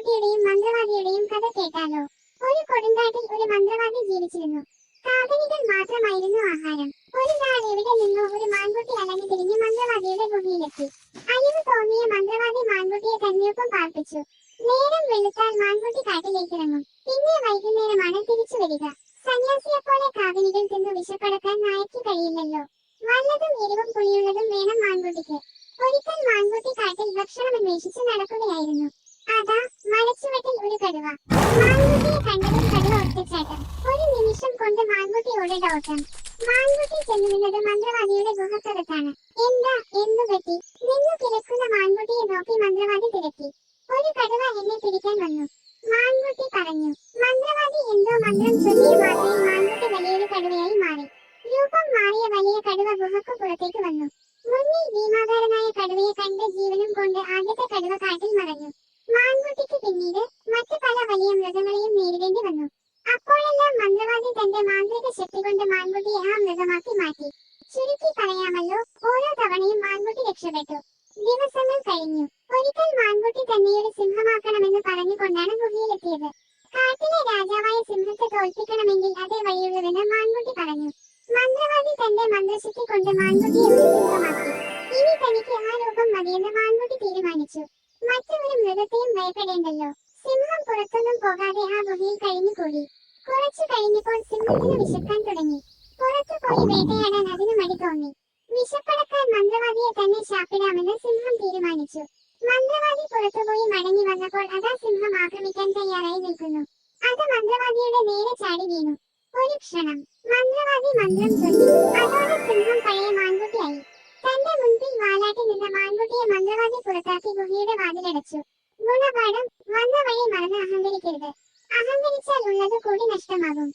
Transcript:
മാൻകുട്ടിയുടെയും മന്ത്രവാദിയുടെയും കഥ കേട്ടാലോ? ഒരു കൊടുങ്കാട്ടിൽ ഒരു മന്ത്രവാദി ജീവിച്ചിരുന്നു. കാകനികൾ മാത്രമായിരുന്നു ആഹാരം. ഒരു നാൾ എവിടെ നിന്നോ ഒരു മാൻകുട്ടി അലഞ്ഞു തിരിഞ്ഞ് മന്ത്രവാദിയുടെ ഗുഹയിലെത്തി. അലിവ് തോന്നിയ മന്ത്രവാദി മാൻകുട്ടിയെ തന്നെയൊപ്പം പാർപ്പിച്ചു. നേരം വെളുത്താൽ മാൻകുട്ടി കാട്ടിലേക്കിറങ്ങും. പിന്നെ വൈകുന്നേരമാണ് തിരിച്ചു വരിക. സന്യാസിയെപ്പോലെ കാകനികൾ തിന്നു വിശപ്പടക്കാൻ നായയ്ക്ക് കഴിയില്ലല്ലോ. വല്ലതും എരിവും പുളിയുള്ളതും വേണം മാൻകുട്ടിക്ക്. ഒരിക്കൽ മാൻകുട്ടി കാട്ടിൽ ഭക്ഷണമന്വേഷിച്ച് നടക്കുകയായിരുന്നു. അതാ മരച്ചുവട്ടിൽ ഒരു കടുവ. മാൻകുട്ടിയെ കണ്ടതും കടുവ ഒറ്റച്ചാട്ടം. ഒരു നിമിഷം കൊണ്ട് മാൻകുട്ടിയോട് ഓട്ടം. മാൻകുട്ടി ചെന്നു നിന്നത് മന്ത്രവാദിയുടെ ഗുഹക്കകത്താണ്. എന്താ, എന്തു പറ്റി? നിന്നു കിടക്കുന്ന മാൻകുട്ടിയെ നോക്കി മന്ത്രവാദി തിരക്കി. ഒരു കടുവ എന്നെ പിടിക്കാൻ വന്നു, മാൻകുട്ടി പറഞ്ഞു. മന്ത്രവാദി എന്തോ മന്ത്രം ചൊല്ലിയ മാത്രയിൽ മാൻകുട്ടി വലിയൊരു കടുവയായി മാറി. രൂപം മാറിയ വലിയ കടുവ ഗുഹക്കു പുറത്തേക്ക് വന്നു. മുന്നിൽ ഭീമാകാരനായ കടുവയെ കണ്ട് ജീവനും കൊണ്ട് ആദ്യത്തെ കടുവ കാട്ടിൽ മറഞ്ഞു. മാൻകുട്ടിക്ക് പിന്നീട് മറ്റു പല വലിയ മൃഗങ്ങളെയും നേരിടേണ്ടി വന്നു. അപ്പോഴെല്ലാം മന്ത്രവാദി തന്റെ മാന്ത്രിക ശക്തി കൊണ്ട് മാൻകുട്ടിയെ ആ മൃഗമാക്കി മാറ്റി. ചുരുക്കി പറയാമല്ലോ, ഓരോ തവണയും മാൻകുട്ടി രക്ഷപ്പെട്ടു. ദിവസങ്ങൾ കഴിഞ്ഞു. ഒരിക്കൽ മാൻകുട്ടി തന്നെയൊരു സിംഹമാക്കണമെന്ന് പറഞ്ഞുകൊണ്ടാണ് ഗുഹയിലെത്തിയത്. കാട്ടിലെ രാജാവായ സിംഹത്തെ തോൽപ്പിക്കണമെങ്കിൽ അതേ വഴിയുള്ളൂവെന്ന് മാൻകുട്ടി പറഞ്ഞു. മന്ത്രവാദി തന്റെ മന്ത്രശക്തി കൊണ്ട് മാൻകുട്ടിയെ ഒരു സിംഹമാക്കി. ഇനി തനിക്ക് ആ രൂപം മതിയെന്ന് മാൻകുട്ടി തീരുമാനിച്ചു. മറ്റൊരു മൃഗത്തെയും ഭയപ്പെടേണ്ടല്ലോ. സിംഹം പുറത്തൊന്നും പോകാതെ ആ ഗുഹയിൽ കഴിഞ്ഞുകൂടി. കുറച്ചു കഴിഞ്ഞപ്പോൾ സിംഹത്തിന് വിശക്കാൻ തുടങ്ങി. പുറത്തു പോയി വേട്ടയാടാൻ അതിന് മടി തോന്നി. വിശപ്പടക്കാൻ മന്ത്രവാദിയെ തന്നെ ശാപ്പിടാമെന്ന് സിംഹം തീരുമാനിച്ചു. മന്ത്രവാദി പുറത്തുപോയി മടങ്ങി വന്നപ്പോൾ അതാ സിംഹം ആക്രമിക്കാൻ തയ്യാറായി നിൽക്കുന്നു. അത് മന്ത്രവാദിയുടെ നേരെ ചാടി വീണു. ഒരു ക്ഷണം മന്ത്രവാദി മന്ത്രം ചൊല്ലി. അതോടെ സിംഹം പഴയ മാൻകുട്ടിയായി. തന്റെ മുൻപിൽ വാലാട്ടി നിന്ന മാൻകുട്ടിയെ മന്ത്രവാദി പുറത്താക്കി ഗുഹയുടെ വാതിലടച്ചു. ഗുണപാഠം: വന്ന വഴി മറന്ന് അഹങ്കരിക്കരുത്. അഹങ്കരിച്ചാൽ ഉള്ളത് കൂടി നഷ്ടമാകും.